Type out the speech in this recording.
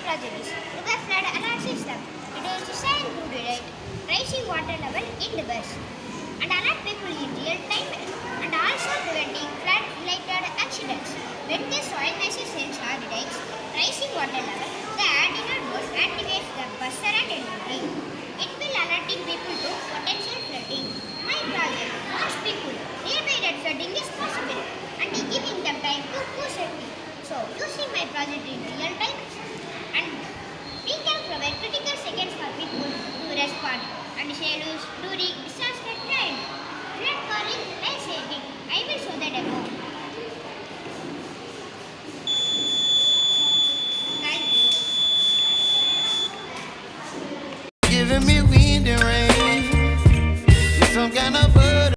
project is river flood alert system. It is designed to detect rising water level in rivers and alert people in real time and also preventing flood related accidents. When the soil measure sensor detects rising water level, the antenna node activates the buzzer and LED. It will alerting people to potential flooding. My project warns people nearby that flooding is possible and giving them time to go safely. So, using my project in real time and we can provide critical seconds for people to respond and schedules during disaster time. Flood calling, life saving. I will show the demo. Thank you. Giving me